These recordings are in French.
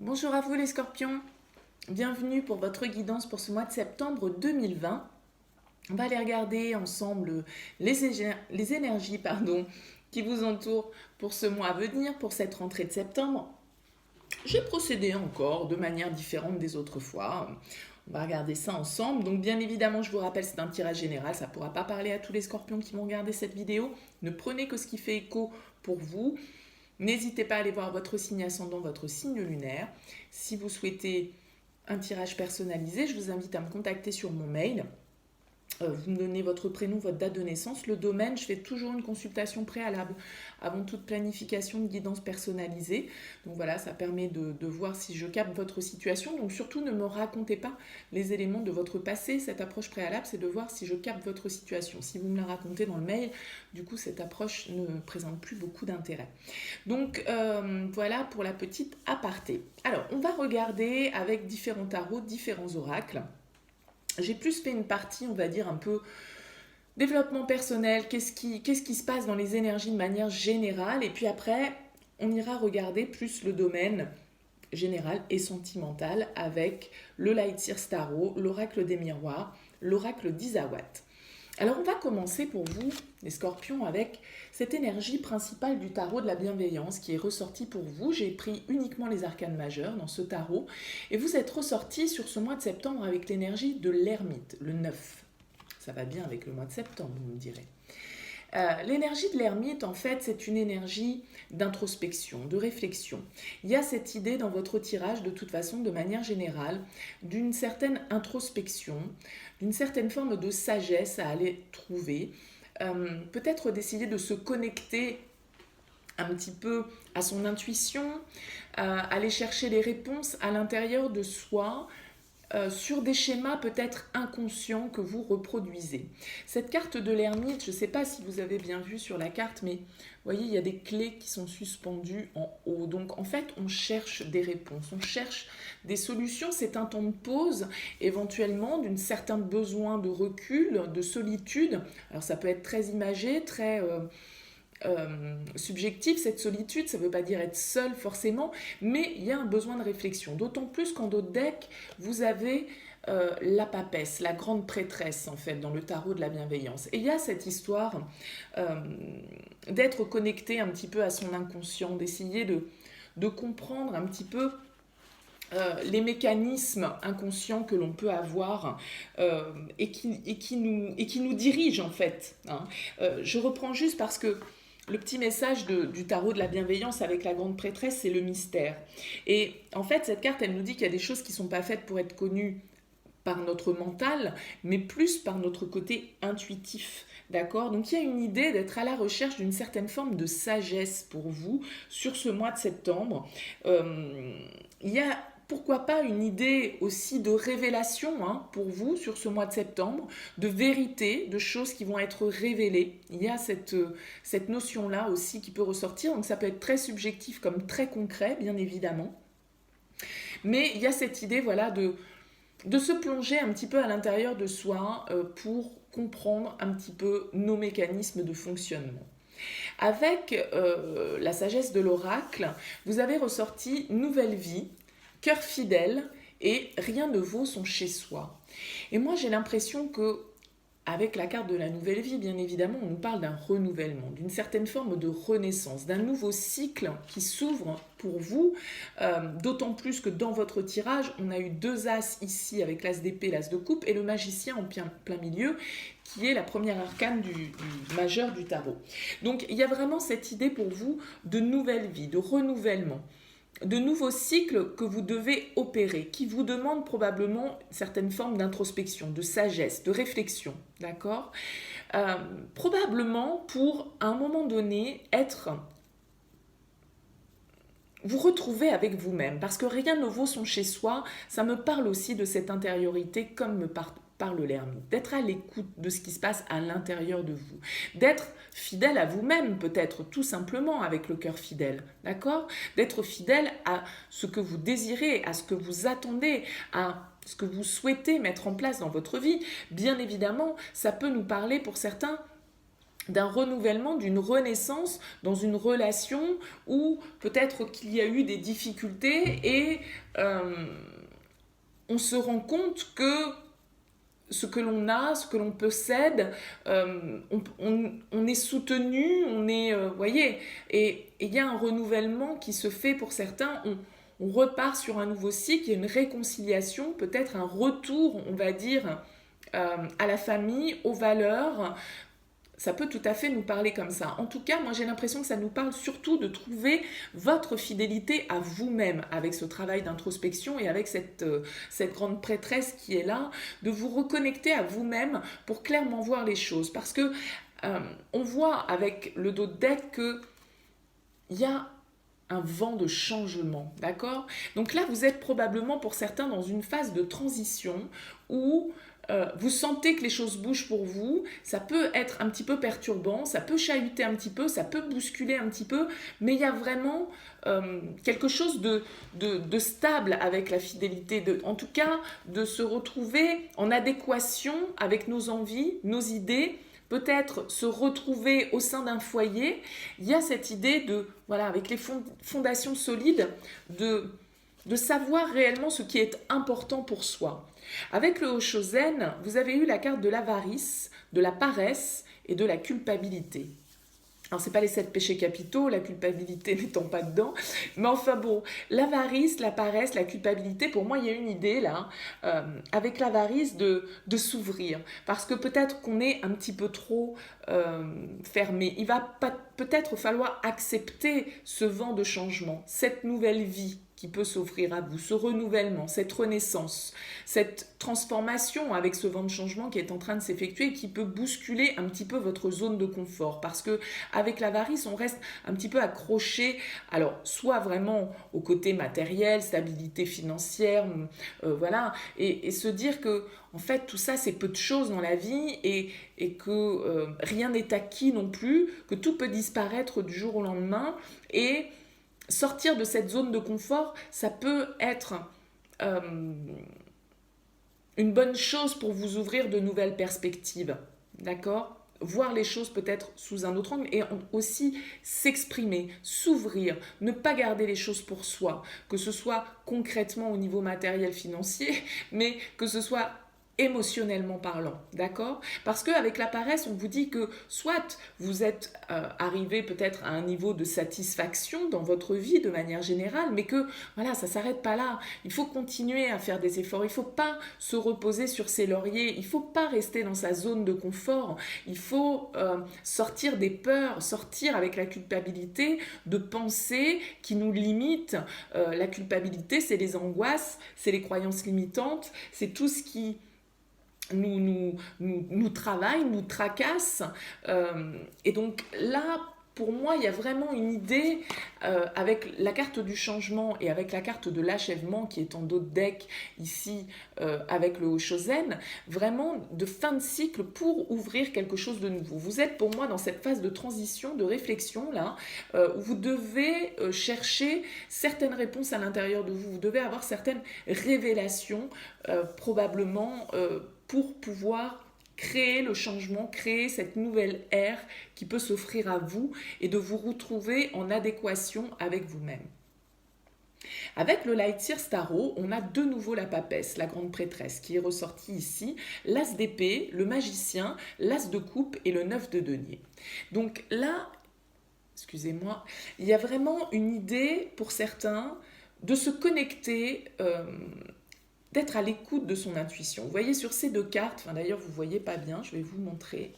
Bonjour à vous les scorpions, bienvenue pour votre guidance pour ce mois de septembre 2020. On va aller regarder ensemble les énergies qui vous entourent pour ce mois à venir, pour cette rentrée de septembre. J'ai procédé encore de manière différente des autres fois. On va regarder ça ensemble. Donc bien évidemment, je vous rappelle, c'est un tirage général. Ça ne pourra pas parler à tous les scorpions qui vont regarder cette vidéo. Ne prenez que ce qui fait écho pour vous. N'hésitez pas à aller voir votre signe ascendant, votre signe lunaire. Si vous souhaitez un tirage personnalisé, je vous invite à me contacter sur mon mail. Vous me donnez votre prénom, votre date de naissance, le domaine. Je fais toujours une consultation préalable avant toute planification de guidance personnalisée. Donc voilà, ça permet de voir si je capte votre situation. Donc surtout, ne me racontez pas les éléments de votre passé. Cette approche préalable, c'est de voir si je capte votre situation. Si vous me la racontez dans le mail, du coup, cette approche ne présente plus beaucoup d'intérêt. Donc voilà pour la petite aparté. Alors, on va regarder avec différents tarots, différents oracles. J'ai plus fait une partie, on va dire, un peu développement personnel, qu'est-ce qui se passe dans les énergies de manière générale, et puis après, on ira regarder plus le domaine général et sentimental avec le Light Seer Tarot, l'oracle des miroirs, l'oracle d'Izawat. Alors on va commencer pour vous, les scorpions, avec cette énergie principale du tarot de la bienveillance qui est ressortie pour vous. J'ai pris uniquement les arcanes majeurs dans ce tarot et vous êtes ressortis sur ce mois de septembre avec l'énergie de l'ermite, le 9. Ça va bien avec le mois de septembre, vous me direz. L'énergie de l'ermite, en fait, c'est une énergie d'introspection, de réflexion. Il y a cette idée dans votre tirage, de toute façon, de manière générale, d'une certaine introspection, d'une certaine forme de sagesse à aller trouver, peut-être d'essayer de se connecter un petit peu à son intuition, aller chercher les réponses à l'intérieur de soi, sur des schémas peut-être inconscients que vous reproduisez. Cette carte de l'ermite, je ne sais pas si vous avez bien vu sur la carte, mais vous voyez, il y a des clés qui sont suspendues en haut. Donc en fait, on cherche des réponses, on cherche des solutions. C'est un temps de pause, éventuellement, d'un certain besoin de recul, de solitude. Alors ça peut être très imagé, très subjectif, cette solitude, ça ne veut pas dire être seul forcément, mais il y a un besoin de réflexion. D'autant plus qu'en d'autres decks, vous avez la papesse, la grande prêtresse en fait, dans le tarot de la bienveillance. Et il y a cette histoire d'être connecté un petit peu à son inconscient, d'essayer de comprendre un petit peu les mécanismes inconscients que l'on peut avoir et qui nous dirigent en fait. Je reprends juste parce que le petit message du tarot de la bienveillance avec la grande prêtresse, c'est le mystère. Et en fait, cette carte, elle nous dit qu'il y a des choses qui ne sont pas faites pour être connues par notre mental, mais plus par notre côté intuitif. D'accord? Donc il y a une idée d'être à la recherche d'une certaine forme de sagesse pour vous sur ce mois de septembre. Il y a pourquoi pas une idée aussi de révélation pour vous sur ce mois de septembre, de vérité, de choses qui vont être révélées. Il y a cette notion-là aussi qui peut ressortir, donc ça peut être très subjectif comme très concret, bien évidemment. Mais il y a cette idée, voilà, de se plonger un petit peu à l'intérieur de soi pour comprendre un petit peu nos mécanismes de fonctionnement. Avec la sagesse de l'oracle, vous avez ressorti nouvelle vie, cœur fidèle et rien ne vaut son chez-soi. Et moi j'ai l'impression que avec la carte de la nouvelle vie, bien évidemment, on nous parle d'un renouvellement, d'une certaine forme de renaissance, d'un nouveau cycle qui s'ouvre pour vous, d'autant plus que dans votre tirage, on a eu deux as ici avec l'as d'épée, l'as de coupe, et le magicien en plein milieu, qui est la première arcane du majeur du tarot. Donc il y a vraiment cette idée pour vous de nouvelle vie, de renouvellement, de nouveaux cycles que vous devez opérer, qui vous demandent probablement certaines formes d'introspection, de sagesse, de réflexion, d'accord ? Probablement pour, à un moment donné, vous retrouver avec vous-même, parce que rien ne vaut son chez-soi. Ça me parle aussi de cette intériorité, comme me parle l'ermite, d'être à l'écoute de ce qui se passe à l'intérieur de vous, d'être fidèle à vous-même peut-être tout simplement avec le cœur fidèle, d'accord ? D'être fidèle à ce que vous désirez, à ce que vous attendez, à ce que vous souhaitez mettre en place dans votre vie. Bien évidemment, ça peut nous parler pour certains d'un renouvellement, d'une renaissance dans une relation où peut-être qu'il y a eu des difficultés et on se rend compte que ce que l'on a, ce que l'on possède, on est soutenu, on est, voyez, et il y a un renouvellement qui se fait pour certains. On repart sur un nouveau cycle, il y a une réconciliation, peut-être un retour, on va dire, à la famille, aux valeurs. Ça peut tout à fait nous parler comme ça. En tout cas, moi j'ai l'impression que ça nous parle surtout de trouver votre fidélité à vous-même avec ce travail d'introspection et avec cette grande prêtresse qui est là, de vous reconnecter à vous-même pour clairement voir les choses. Parce que on voit avec le dos de deck qu'il y a un vent de changement, d'accord? Donc là, vous êtes probablement pour certains dans une phase de transition où vous sentez que les choses bougent pour vous, ça peut être un petit peu perturbant, ça peut chahuter un petit peu, ça peut bousculer un petit peu, mais il y a vraiment quelque chose de stable avec la fidélité, en tout cas de se retrouver en adéquation avec nos envies, nos idées, peut-être se retrouver au sein d'un foyer. Il y a cette idée de, voilà, avec les fondations solides, de savoir réellement ce qui est important pour soi. Avec le Oshozen, vous avez eu la carte de l'avarice, de la paresse et de la culpabilité. Alors, ce n'est pas les 7 péchés capitaux, la culpabilité n'étant pas dedans. Mais enfin bon, l'avarice, la paresse, la culpabilité, pour moi, il y a une idée là, avec l'avarice de s'ouvrir. Parce que peut-être qu'on est un petit peu trop fermé. Il va peut-être falloir accepter ce vent de changement, cette nouvelle vie qui peut s'offrir à vous, ce renouvellement, cette renaissance, cette transformation avec ce vent de changement qui est en train de s'effectuer et qui peut bousculer un petit peu votre zone de confort. Parce que avec l'avarice, on reste un petit peu accroché, alors soit vraiment au côté matériel, stabilité financière, voilà, et se dire que en fait tout ça c'est peu de choses dans la vie et que rien n'est acquis non plus, que tout peut disparaître du jour au lendemain et sortir de cette zone de confort, ça peut être une bonne chose pour vous ouvrir de nouvelles perspectives, d'accord ? Voir les choses peut-être sous un autre angle et aussi s'exprimer, s'ouvrir, ne pas garder les choses pour soi, que ce soit concrètement au niveau matériel financier, mais que ce soit émotionnellement parlant, d'accord? Parce qu'avec la paresse, on vous dit que soit vous êtes arrivé peut-être à un niveau de satisfaction dans votre vie de manière générale, mais que voilà, ça ne s'arrête pas là. Il faut continuer à faire des efforts, il ne faut pas se reposer sur ses lauriers, il ne faut pas rester dans sa zone de confort, il faut sortir des peurs, sortir avec la culpabilité de pensées qui nous limitent. La culpabilité, c'est les angoisses, c'est les croyances limitantes, c'est tout ce qui nous travaille, nous tracasse. Et donc là, pour moi, il y a vraiment une idée avec la carte du changement et avec la carte de l'achèvement qui est en dos de deck ici avec le Oshozen, vraiment de fin de cycle pour ouvrir quelque chose de nouveau. Vous êtes pour moi dans cette phase de transition, de réflexion là, où vous devez chercher certaines réponses à l'intérieur de vous. Vous devez avoir certaines révélations probablement pour pouvoir créer le changement, créer cette nouvelle ère qui peut s'offrir à vous et de vous retrouver en adéquation avec vous-même. Avec le Light Seer Tarot, on a de nouveau la papesse, la grande prêtresse, qui est ressortie ici, l'as d'épée, le magicien, l'as de coupe et le 9 de denier. Donc là, excusez-moi, il y a vraiment une idée pour certains de se connecter d'être à l'écoute de son intuition. Vous voyez sur ces deux cartes, d'ailleurs vous ne voyez pas bien, je vais vous montrer.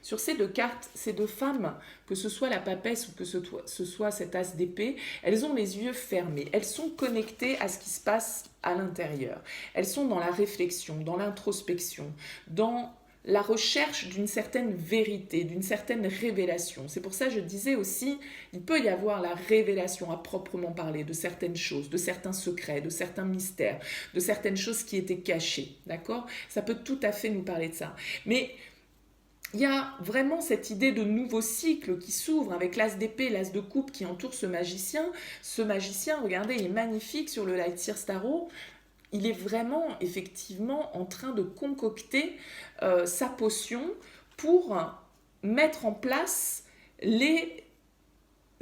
Sur ces deux cartes, ces deux femmes, que ce soit la papesse ou que ce soit cet as d'épée, elles ont les yeux fermés. Elles sont connectées à ce qui se passe à l'intérieur. Elles sont dans la réflexion, dans l'introspection, dans la recherche d'une certaine vérité, d'une certaine révélation. C'est pour ça que je disais aussi, il peut y avoir la révélation à proprement parler de certaines choses, de certains secrets, de certains mystères, de certaines choses qui étaient cachées, d'accord ? Ça peut tout à fait nous parler de ça. Mais il y a vraiment cette idée de nouveau cycle qui s'ouvre avec l'as d'épée, l'as de coupe qui entoure ce magicien. Ce magicien, regardez, il est magnifique sur le Light Seer Tarot. Il est vraiment, effectivement, en train de concocter sa potion pour mettre en place les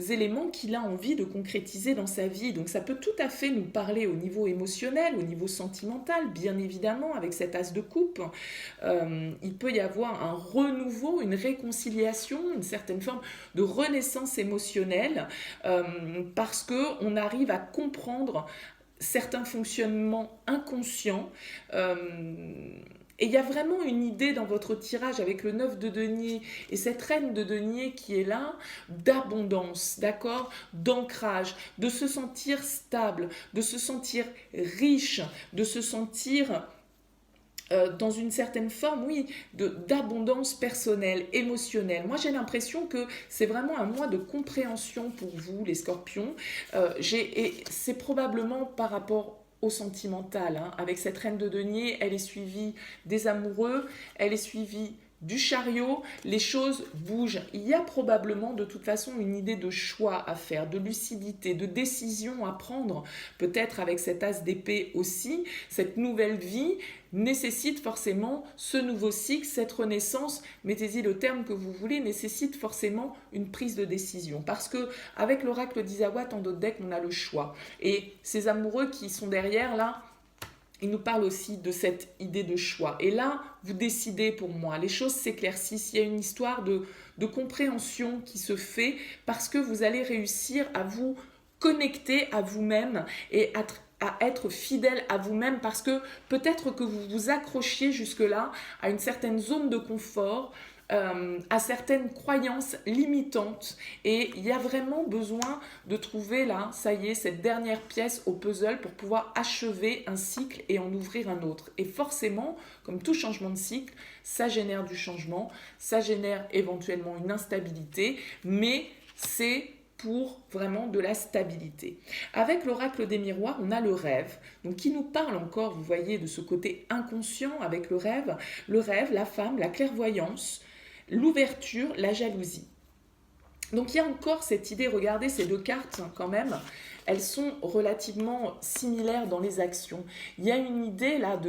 éléments qu'il a envie de concrétiser dans sa vie. Donc ça peut tout à fait nous parler au niveau émotionnel, au niveau sentimental, bien évidemment, avec cet as de coupe. Il peut y avoir un renouveau, une réconciliation, une certaine forme de renaissance émotionnelle, parce qu'on arrive à comprendre certains fonctionnements inconscients. Et il y a vraiment une idée dans votre tirage avec le 9 de denier et cette reine de denier qui est là, d'abondance, d'accord, d'ancrage, de se sentir stable, de se sentir riche, de se sentir dans une certaine forme, oui, d'abondance personnelle, émotionnelle. Moi, j'ai l'impression que c'est vraiment un mois de compréhension pour vous, les scorpions. Et c'est probablement par rapport au sentimental. Hein. Avec cette reine de denier, elle est suivie des amoureux, elle est suivie du chariot, les choses bougent. Il y a probablement de toute façon une idée de choix à faire, de lucidité, de décision à prendre, peut-être avec cet as d'épée aussi. Cette nouvelle vie nécessite forcément ce nouveau cycle, cette renaissance, mettez-y le terme que vous voulez, nécessite forcément une prise de décision. Parce que avec l'oracle d'Isawat en dos de deck, on a le choix. Et ces amoureux qui sont derrière là, il nous parle aussi de cette idée de choix. Et là, vous décidez pour moi. Les choses s'éclaircissent. Il y a une histoire de compréhension qui se fait parce que vous allez réussir à vous connecter à vous-même et à être fidèle à vous-même parce que peut-être que vous vous accrochiez jusque-là à une certaine zone de confort, à certaines croyances limitantes et il y a vraiment besoin de trouver là, ça y est, cette dernière pièce au puzzle pour pouvoir achever un cycle et en ouvrir un autre. Et forcément, comme tout changement de cycle, ça génère du changement, ça génère éventuellement une instabilité, mais c'est pour vraiment de la stabilité. Avec l'oracle des miroirs, on a le rêve, donc qui nous parle encore, vous voyez, de ce côté inconscient avec le rêve, la femme, la clairvoyance, l'ouverture, la jalousie. Donc il y a encore cette idée, regardez ces deux cartes quand même, elles sont relativement similaires dans les actions. Il y a une idée là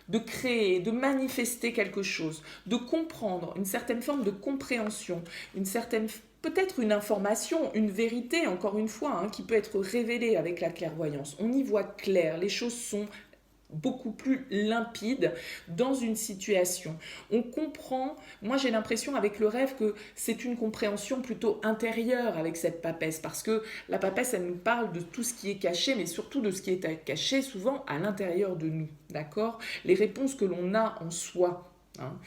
de créer, de manifester quelque chose, de comprendre, une certaine forme de compréhension, une certaine peut-être une information, une vérité, encore une fois, hein, qui peut être révélée avec la clairvoyance. On y voit clair, les choses sont beaucoup plus limpide dans une situation. On comprend, moi j'ai l'impression avec le rêve que c'est une compréhension plutôt intérieure avec cette papesse, parce que la papesse elle nous parle de tout ce qui est caché, mais surtout de ce qui est caché souvent à l'intérieur de nous, d'accord? Les réponses que l'on a en soi. Hein.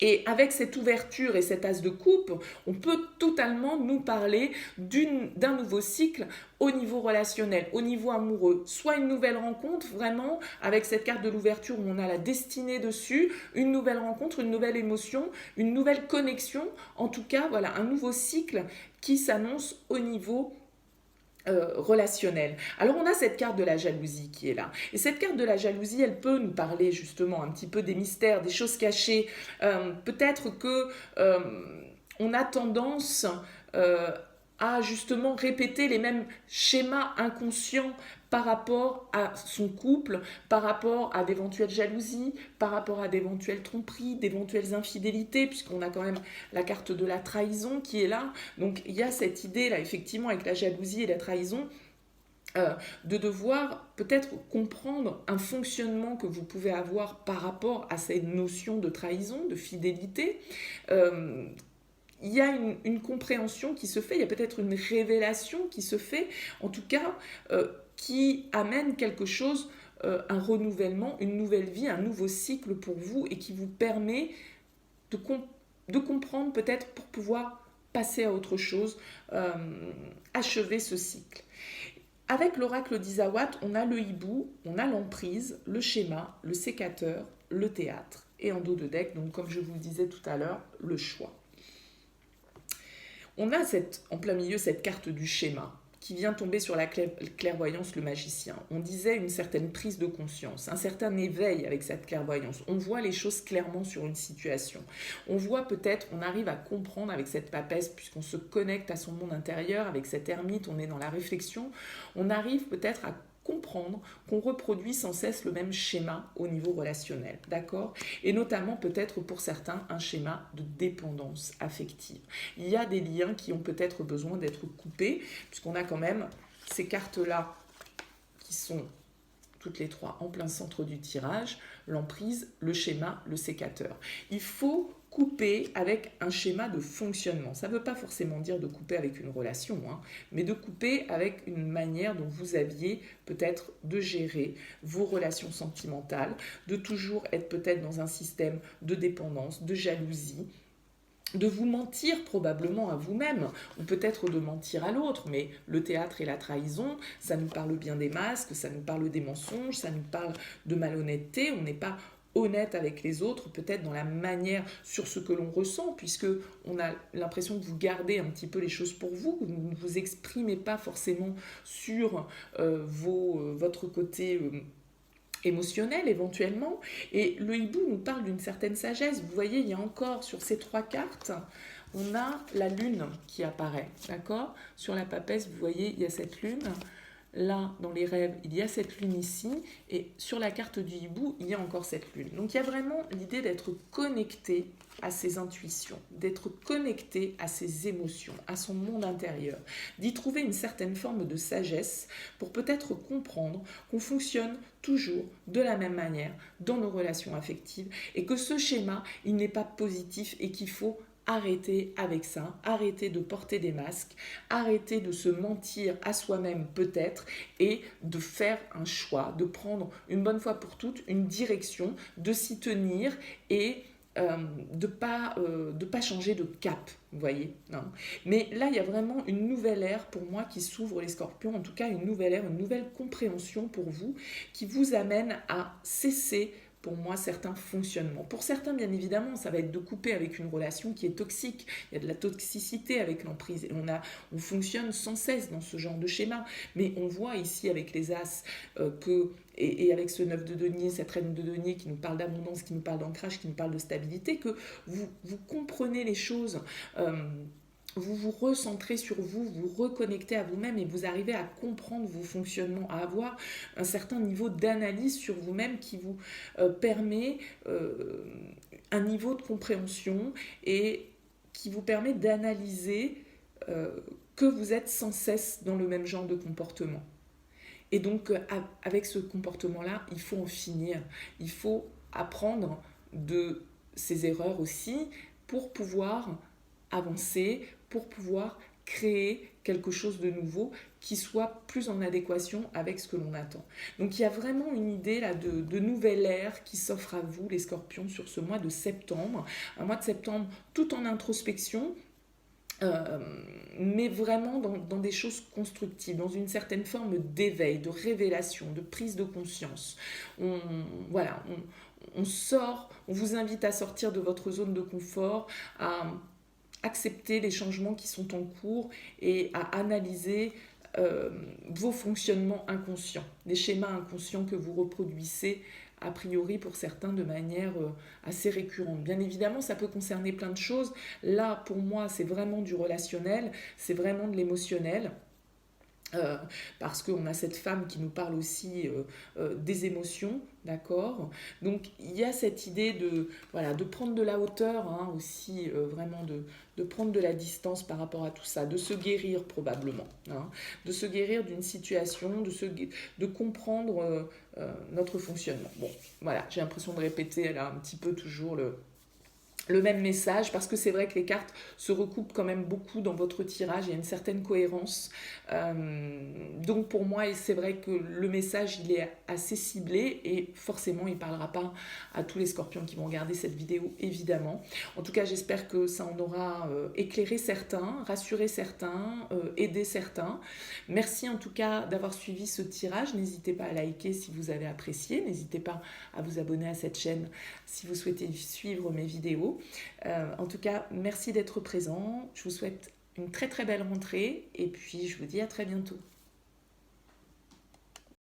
Et avec cette ouverture et cet as de coupe, on peut totalement nous parler d'un nouveau cycle au niveau relationnel, au niveau amoureux. Soit une nouvelle rencontre, vraiment, avec cette carte de l'ouverture où on a la destinée dessus, une nouvelle rencontre, une nouvelle émotion, une nouvelle connexion. En tout cas, voilà, un nouveau cycle qui s'annonce au niveau relationnel. Alors on a cette carte de la jalousie qui est là. Et cette carte de la jalousie, elle peut nous parler justement un petit peu des mystères, des choses cachées. Peut-être que on a tendance à justement répéter les mêmes schémas inconscients par rapport à son couple, par rapport à d'éventuelles jalousies, par rapport à d'éventuelles tromperies, d'éventuelles infidélités, puisqu'on a quand même la carte de la trahison qui est là. Donc il y a cette idée là, effectivement, avec la jalousie et la trahison, de devoir peut-être comprendre un fonctionnement que vous pouvez avoir par rapport à cette notion de trahison, de fidélité. Il y a une compréhension qui se fait, il y a peut-être une révélation qui se fait, en tout cas, qui amène quelque chose, un renouvellement, une nouvelle vie, un nouveau cycle pour vous et qui vous permet de comprendre peut-être pour pouvoir passer à autre chose, achever ce cycle. Avec l'oracle d'Isawat, on a le hibou, on a l'emprise, le schéma, le sécateur, le théâtre et en dos de deck, donc comme je vous le disais tout à l'heure, le choix. On a en plein milieu cette carte du schéma qui vient tomber sur la clairvoyance, le magicien. On disait une certaine prise de conscience, un certain éveil avec cette clairvoyance. On voit les choses clairement sur une situation. On voit peut-être, on arrive à comprendre avec cette papesse, puisqu'on se connecte à son monde intérieur, avec cette ermite, on est dans la réflexion, on arrive peut-être à comprendre qu'on reproduit sans cesse le même schéma au niveau relationnel, d'accord? Et notamment peut-être pour certains un schéma de dépendance affective. Il y a des liens qui ont peut-être besoin d'être coupés, puisqu'on a quand même ces cartes-là qui sont toutes les trois en plein centre du tirage, l'emprise, le schéma, le sécateur. Il faut couper avec un schéma de fonctionnement. Ça ne veut pas forcément dire de couper avec une relation, hein, mais de couper avec une manière dont vous aviez peut-être de gérer vos relations sentimentales, de toujours être peut-être dans un système de dépendance, de jalousie, de vous mentir probablement à vous-même, ou peut-être de mentir à l'autre, mais le théâtre et la trahison, ça nous parle bien des masques, ça nous parle des mensonges, ça nous parle de malhonnêteté, on n'est pas honnête avec les autres, peut-être dans la manière, sur ce que l'on ressent, puisque on a l'impression que vous gardez un petit peu les choses pour vous, que vous ne vous exprimez pas forcément sur votre côté émotionnel éventuellement. Et le hibou nous parle d'une certaine sagesse. Vous voyez, il y a encore sur ces trois cartes, on a la lune qui apparaît, d'accord? Sur la papesse, vous voyez, il y a cette lune. Là, dans les rêves, il y a cette lune ici, et sur la carte du hibou, il y a encore cette lune. Donc il y a vraiment l'idée d'être connecté à ses intuitions, d'être connecté à ses émotions, à son monde intérieur, d'y trouver une certaine forme de sagesse pour peut-être comprendre qu'on fonctionne toujours de la même manière dans nos relations affectives et que ce schéma, il n'est pas positif et qu'il faut arrêter avec ça, arrêter de porter des masques, arrêter de se mentir à soi-même peut-être et de faire un choix, de prendre une bonne fois pour toutes une direction, de s'y tenir et de pas changer de cap, vous voyez, hein. Mais là, il y a vraiment une nouvelle ère pour moi qui s'ouvre, les scorpions, en tout cas une nouvelle ère, une nouvelle compréhension pour vous, qui vous amène à cesser pour moi certains fonctionnements. Pour certains, bien évidemment, ça va être de couper avec une relation qui est toxique. Il y a de la toxicité avec l'emprise et on fonctionne sans cesse dans ce genre de schéma. Mais on voit ici avec les As et avec ce 9 de denier, cette reine de denier qui nous parle d'abondance, qui nous parle d'ancrage, qui nous parle de stabilité, que vous comprenez les choses. Vous vous recentrez sur vous, vous reconnectez à vous-même et vous arrivez à comprendre vos fonctionnements, à avoir un certain niveau d'analyse sur vous-même qui vous permet un niveau de compréhension et qui vous permet d'analyser que vous êtes sans cesse dans le même genre de comportement. Et donc, avec ce comportement-là, il faut en finir. Il faut apprendre de ses erreurs aussi pour pouvoir avancer, pour pouvoir créer quelque chose de nouveau qui soit plus en adéquation avec ce que l'on attend. Donc il y a vraiment une idée là de nouvelle ère qui s'offre à vous, les scorpions, sur ce mois de septembre. Un mois de septembre tout en introspection, mais vraiment dans des choses constructives, dans une certaine forme d'éveil, de révélation, de prise de conscience. On sort, on vous invite à sortir de votre zone de confort, à accepter les changements qui sont en cours et à analyser vos fonctionnements inconscients, les schémas inconscients que vous reproduisez a priori pour certains de manière assez récurrente. Bien évidemment, ça peut concerner plein de choses. Là, pour moi, c'est vraiment du relationnel, c'est vraiment de l'émotionnel. Parce qu'on a cette femme qui nous parle aussi des émotions, d'accord? Donc il y a cette idée de prendre de la hauteur, hein, aussi, vraiment de prendre de la distance par rapport à tout ça, de se guérir probablement, hein, de se guérir d'une situation, de comprendre notre fonctionnement. Bon, voilà, j'ai l'impression de répéter là un petit peu toujours le même message, parce que c'est vrai que les cartes se recoupent quand même beaucoup dans votre tirage, il y a une certaine cohérence. Donc pour moi, c'est vrai que le message, il est assez ciblé et forcément, il ne parlera pas à tous les scorpions qui vont regarder cette vidéo, évidemment. En tout cas, j'espère que ça en aura éclairé certains, rassuré certains, aidé certains. Merci en tout cas d'avoir suivi ce tirage. N'hésitez pas à liker si vous avez apprécié. N'hésitez pas à vous abonner à cette chaîne si vous souhaitez suivre mes vidéos. En tout cas, merci d'être présent. Je vous souhaite une très très belle rentrée et puis je vous dis à très bientôt.